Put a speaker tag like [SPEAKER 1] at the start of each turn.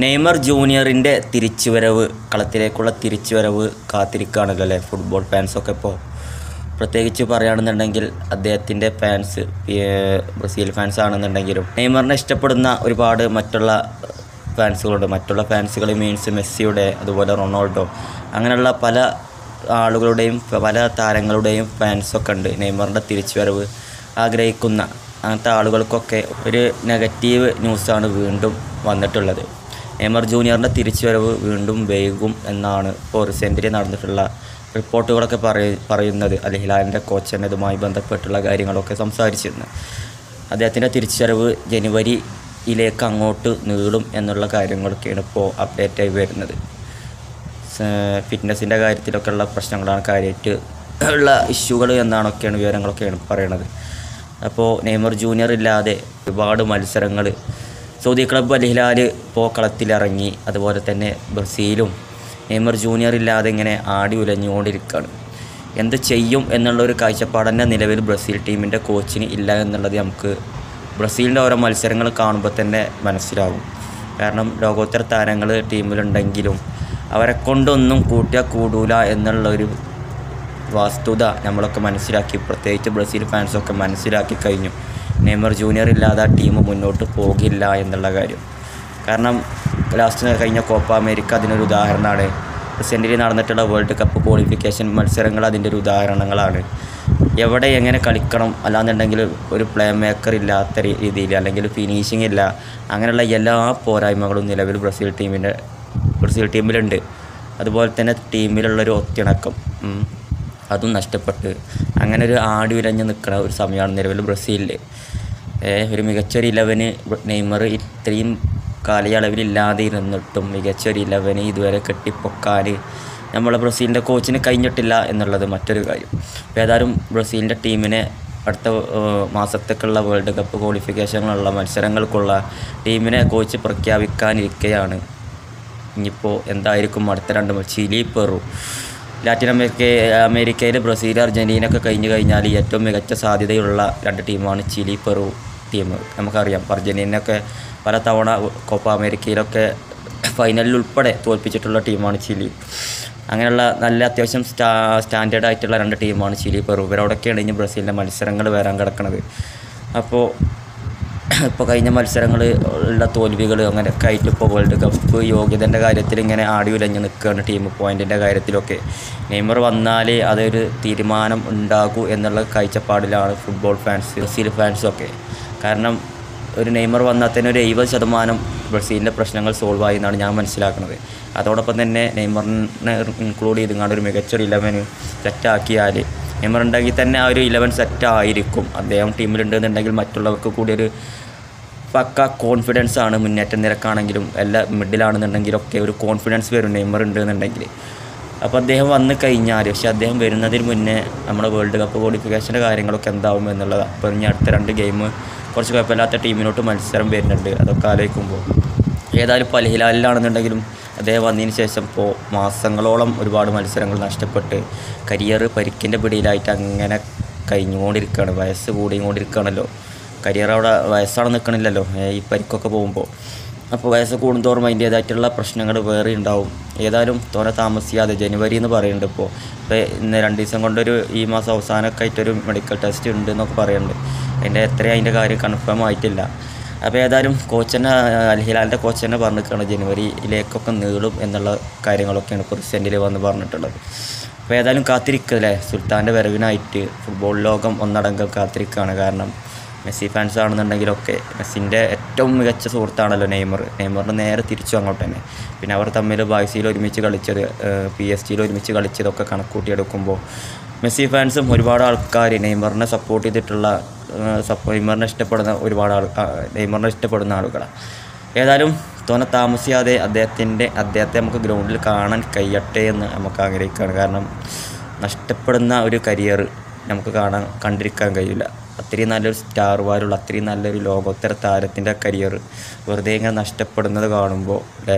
[SPEAKER 1] Neymar ജൂനിയറിൻ്റെ തിരിച്ചുവരവ്, കളത്തിലേക്കുള്ള തിരിച്ചുവരവ് കാത്തിരിക്കുകയാണല്ലോ അല്ലേ ഫുട്ബോൾ ഫാൻസൊക്കെ. ഇപ്പോൾ പ്രത്യേകിച്ച് പറയുകയാണെന്നുണ്ടെങ്കിൽ അദ്ദേഹത്തിൻ്റെ ഫാൻസ് ബ്രസീൽ ഫാൻസ് ആണെന്നുണ്ടെങ്കിലും നെയ്മറിനെ ഇഷ്ടപ്പെടുന്ന ഒരുപാട് മറ്റുള്ള ഫാൻസുകളുണ്ട്. മറ്റുള്ള ഫാൻസുകൾ മീൻസ് മെസ്സിയുടെ, അതുപോലെ റൊണാൾഡോ, അങ്ങനെയുള്ള പല ആളുകളുടെയും പല താരങ്ങളുടെയും ഫാൻസൊക്കെ ഉണ്ട്. നെയ്മറിൻ്റെ തിരിച്ചുവരവ് ആഗ്രഹിക്കുന്ന അങ്ങനത്തെ ആളുകൾക്കൊക്കെ ഒരു നെഗറ്റീവ് ന്യൂസാണ് വീണ്ടും വന്നിട്ടുള്ളത്. നെയ്മർ ജൂനിയറിൻ്റെ തിരിച്ചുവരവ് വീണ്ടും വൈകും എന്നാണ് ഇപ്പോൾ റീസെൻ്റ്ലി നടന്നിട്ടുള്ള റിപ്പോർട്ടുകളൊക്കെ പറയുന്നത്. അൽ ഹിലാലിൻ്റെ കോച്ച് ഇതുമായി ബന്ധപ്പെട്ടുള്ള കാര്യങ്ങളൊക്കെ സംസാരിച്ചിരുന്നു. അദ്ദേഹത്തിൻ്റെ തിരിച്ചുവരവ് ജനുവരിയിലേക്ക് അങ്ങോട്ട് നീളും എന്നുള്ള കാര്യങ്ങളൊക്കെയാണ് ഇപ്പോൾ അപ്ഡേറ്റായി വരുന്നത്. ഫിറ്റ്നസിൻ്റെ കാര്യത്തിലൊക്കെ ഉള്ള പ്രശ്നങ്ങളാണ് കാര്യമായിട്ട് ഉള്ള ഇഷ്യൂകൾ എന്നാണൊക്കെയാണ് വിവരങ്ങളൊക്കെയാണ് പറയണത്. അപ്പോൾ നെയ്മർ ജൂനിയർ ഇല്ലാതെ ഒരുപാട് മത്സരങ്ങൾ സൗദി ക്ലബ്ബ് അൽ ഹിലാൽ ഇപ്പോൾ കളത്തിലിറങ്ങി. അതുപോലെ തന്നെ ബ്രസീലും നെയ്മർ ജൂനിയർ ഇല്ലാതെ ഇങ്ങനെ ആടി ഉലഞ്ഞുകൊണ്ടിരിക്കുകയാണ്. എന്ത് ചെയ്യും എന്നുള്ളൊരു കാഴ്ചപ്പാട് തന്നെ നിലവിൽ ബ്രസീൽ ടീമിൻ്റെ കോച്ചിന് ഇല്ല എന്നുള്ളത് നമുക്ക് ബ്രസീലിൻ്റെ ഓരോ മത്സരങ്ങൾ കാണുമ്പോൾ തന്നെ മനസ്സിലാവും. കാരണം ലോകോത്തര താരങ്ങൾ ടീമിലുണ്ടെങ്കിലും അവരെ കൊണ്ടൊന്നും കൂട്ടിയാൽ കൂടൂല എന്നുള്ളൊരു വസ്തുത നമ്മളൊക്കെ മനസ്സിലാക്കി, പ്രത്യേകിച്ച് ബ്രസീൽ ഫാൻസൊക്കെ മനസ്സിലാക്കി കഴിഞ്ഞു. നെയ്മർ ജൂനിയർ ഇല്ലാതെ ആ ടീം മുന്നോട്ട് പോകില്ല എന്നുള്ള കാര്യം. കാരണം ലാസ്റ്റ് കഴിഞ്ഞ കോപ്പ അമേരിക്ക അതിനൊരു ഉദാഹരണമാണ്. റീസെൻ്റ്ലി നടന്നിട്ടുള്ള വേൾഡ് കപ്പ് ക്വാളിഫിക്കേഷൻ മത്സരങ്ങൾ അതിൻ്റെ ഒരു ഉദാഹരണങ്ങളാണ്. എവിടെ എങ്ങനെ കളിക്കണം, അല്ലാന്നുണ്ടെങ്കിൽ ഒരു പ്ലേ മേക്കർ ഇല്ലാത്ത രീതിയിൽ, അല്ലെങ്കിൽ ഫിനിഷിംഗ് ഇല്ല, അങ്ങനെയുള്ള എല്ലാ പോരായ്മകളും നിലവിൽ ബ്രസീൽ ടീമിലുണ്ട്. അതുപോലെ തന്നെ ടീമിലുള്ളൊരു ഒത്തിണക്കം അതും നഷ്ടപ്പെട്ട് അങ്ങനെ ഒരു ആടി ഉലഞ്ഞ് നിൽക്കുന്ന ഒരു സമയമാണ് നിലവിൽ ബ്രസീലിൽ. ഒരു മികച്ചൊരു 11 നെയ്മർ ഇത്രയും കാലയളവിലില്ലാതെ ഇരുന്നിട്ടും മികച്ചൊരു 11 ഇതുവരെ കെട്ടിപ്പൊക്കാൻ നമ്മളെ ബ്രസീലിൻ്റെ കോച്ചിന് കഴിഞ്ഞിട്ടില്ല എന്നുള്ളത് മറ്റൊരു കാര്യം. അപ്പോൾ ഏതായാലും ബ്രസീലിൻ്റെ ടീമിനെ അടുത്ത മാസത്തേക്കുള്ള വേൾഡ് കപ്പ് ക്വാളിഫിക്കേഷനിലുള്ള മത്സരങ്ങൾക്കുള്ള ടീമിനെ കോച്ച് പ്രഖ്യാപിക്കാനിരിക്കുകയാണ്. ഇനിയിപ്പോൾ എന്തായിരിക്കും അടുത്ത 2 ചിലി, പെറു. ലാറ്റിൻ അമേരിക്കയിൽ ബ്രസീൽ, അർജൻറ്റീനയൊക്കെ കഴിഞ്ഞ് കഴിഞ്ഞാൽ ഏറ്റവും മികച്ച സാധ്യതയുള്ള 2 ടീമാണ് ചിലി, പെറു ടീം. നമുക്കറിയാം അർജൻറ്റീനയൊക്കെ പല തവണ കോപ്പ അമേരിക്കയിലൊക്കെ ഫൈനലിൽ ഉൾപ്പെടെ തോൽപ്പിച്ചിട്ടുള്ള ടീമാണ് ചിലി. അങ്ങനെയുള്ള നല്ല അത്യാവശ്യം സ്റ്റാൻഡേർഡ് ആയിട്ടുള്ള 2 ടീമാണ് ചിലി, പെറു. ഇവരോടൊക്കെയാണ് ഇനി ബ്രസീലിൻ്റെ മത്സരങ്ങൾ വരാൻ കിടക്കുന്നത്. അപ്പോൾ കഴിഞ്ഞ മത്സരങ്ങൾ ഉള്ള തോൽവികൾ അങ്ങനെയൊക്കെ ആയിട്ട് ഇപ്പോൾ വേൾഡ് കപ്പ് യോഗ്യതൻ്റെ കാര്യത്തിൽ ഇങ്ങനെ ആടി ഉലഞ്ഞ് നിൽക്കുകയാണ് ടീം. പോയിൻറ്റിൻ്റെ കാര്യത്തിലൊക്കെ നെയ്മർ വന്നാൽ അതൊരു തീരുമാനം ഉണ്ടാകൂ എന്നുള്ള കാഴ്ചപ്പാടിലാണ് ഫുട്ബോൾ ഫാൻസ്, ബ്രസീൽ ഫാൻസൊക്കെ. കാരണം ഒരു നെയ്മർ വന്നാൽ തന്നെ ഒരു 70% ബ്രസീലിൻ്റെ പ്രശ്നങ്ങൾ സോൾവ് ആയി എന്നാണ് ഞാൻ മനസ്സിലാക്കുന്നത്. അതോടൊപ്പം തന്നെ നെയ്മറിനെ ഇൻക്ലൂഡ് ചെയ്തുകൊണ്ട് ഒരു മികച്ചൊരു 11 സെറ്റാക്കിയാൽ, നെയ്മർ ഉണ്ടെങ്കിൽ തന്നെ ആ ഒരു 11 സെറ്റായിരിക്കും. അദ്ദേഹം ടീമിലുണ്ടെന്നുണ്ടെങ്കിൽ മറ്റുള്ളവർക്ക് കൂടി ഒരു പക്ക കോൺഫിഡൻസ് ആണ്. മുന്നേറ്റ നിരക്കാണെങ്കിലും എല്ലാ മിഡിലാണെന്നുണ്ടെങ്കിലൊക്കെ ഒരു കോൺഫിഡൻസ് വരും നെയ്മർ ഉണ്ടെന്നുണ്ടെങ്കിൽ. അപ്പോൾ അദ്ദേഹം വന്നു കഴിഞ്ഞാൽ, പക്ഷേ അദ്ദേഹം വരുന്നതിന് മുന്നേ നമ്മുടെ വേൾഡ് കപ്പ് ക്വാളിഫിക്കേഷൻ്റെ കാര്യങ്ങളൊക്കെ എന്താവും എന്നുള്ളതാണ്. അപ്പോൾ ഇനി അടുത്ത 2 ഗെയിം കുറച്ച് കുഴപ്പമില്ലാത്ത ടീമിനോട്ട് മത്സരം വരുന്നുണ്ട്. അതൊക്കെ ആലോചിക്കുമ്പോൾ ഏതായാലും ഇപ്പോൾ അൽ ഹിലാലിലാണെന്നുണ്ടെങ്കിലും അദ്ദേഹം വന്നതിന് ശേഷം ഇപ്പോൾ മാസങ്ങളോളം ഒരുപാട് മത്സരങ്ങൾ നഷ്ടപ്പെട്ട് കരിയർ പരിക്കിൻ്റെ പിടിയിലായിട്ട് അങ്ങനെ കഴിഞ്ഞുകൊണ്ടിരിക്കുകയാണ്. വയസ്സ് കൂടിക്കൊണ്ടിരിക്കുകയാണല്ലോ. കരിയർ അവിടെ വയസ്സാണ് നിൽക്കണില്ലല്ലോ ഈ പരിക്കൊക്കെ പോകുമ്പോൾ. അപ്പോൾ വയസ്സ് കൂടുന്തോറും അതിൻ്റേതായിട്ടുള്ള പ്രശ്നങ്ങൾ വേറെ ഉണ്ടാവും. ഏതായാലും തോനെ താമസിയാതെ ജനുവരി എന്ന് പറയുന്നുണ്ട്. ഇപ്പോൾ ഇന്ന് 2 ദിവസം കൊണ്ടൊരു ഈ മാസം അവസാനമൊക്കെ ആയിട്ടൊരു മെഡിക്കൽ ടെസ്റ്റ് ഉണ്ട് എന്നൊക്കെ പറയുന്നുണ്ട്. അതിൻ്റെ കാര്യം കൺഫേം ആയിട്ടില്ല. അപ്പോൾ ഏതായാലും കോച്ചന്നെ അൽ ഹിലാലിൻ്റെ കോച്ചന്നെ പറഞ്ഞിരിക്കുകയാണ് ജനുവരിയിലേക്കൊക്കെ നീളും എന്നുള്ള കാര്യങ്ങളൊക്കെയാണ് ഇപ്പോൾ റീസെൻ്റിൽ വന്ന് പറഞ്ഞിട്ടുള്ളത്. അപ്പോൾ ഏതായാലും കാത്തിരിക്കല്ലേ സുൽത്താൻ്റെ വരവിനായിട്ട് ഫുട്ബോൾ ലോകം ഒന്നടങ്കം കാത്തിരിക്കുകയാണ്. കാരണം മെസ്സി ഫാൻസ് ആണെന്നുണ്ടെങ്കിലൊക്കെ മെസ്സിൻ്റെ ഏറ്റവും മികച്ച സുഹൃത്താണല്ലോ നെയ്മറിന് നേരെ തിരിച്ചു അങ്ങോട്ട് തന്നെ. പിന്നെ അവർ തമ്മിൽ ബാഴ്സയിൽ ഒരുമിച്ച് കളിച്ചത്, PSG ഒരുമിച്ച് കളിച്ചതൊക്കെ കണക്കൂട്ടിയെടുക്കുമ്പോൾ മെസ്സി ഫാൻസും ഒരുപാട് ആൾക്കാർ നെയ്മറിനെ സപ്പോർട്ട് ചെയ്തിട്ടുള്ള, നെയ്മറിനെ ഇഷ്ടപ്പെടുന്ന ആളുകളാണ്. ഏതായാലും തോന്നെ താമസിയാതെ അദ്ദേഹത്തെ നമുക്ക് ഗ്രൗണ്ടിൽ കാണാൻ കഴിയട്ടെ എന്ന് നമുക്ക് ആഗ്രഹിക്കുകയാണ്. കാരണം നഷ്ടപ്പെടുന്ന ഒരു കരിയർ നമുക്ക് കണ്ടിരിക്കാൻ കഴിയില്ല. അത്രയും നല്ലൊരു സ്റ്റാർ വാലുള്ള, അത്രയും നല്ലൊരു ലോകോത്തര താരത്തിൻ്റെ കരിയർ വെറുതെ ഇങ്ങനെ നഷ്ടപ്പെടുന്നത് കാണുമ്പോൾ അല്ലേ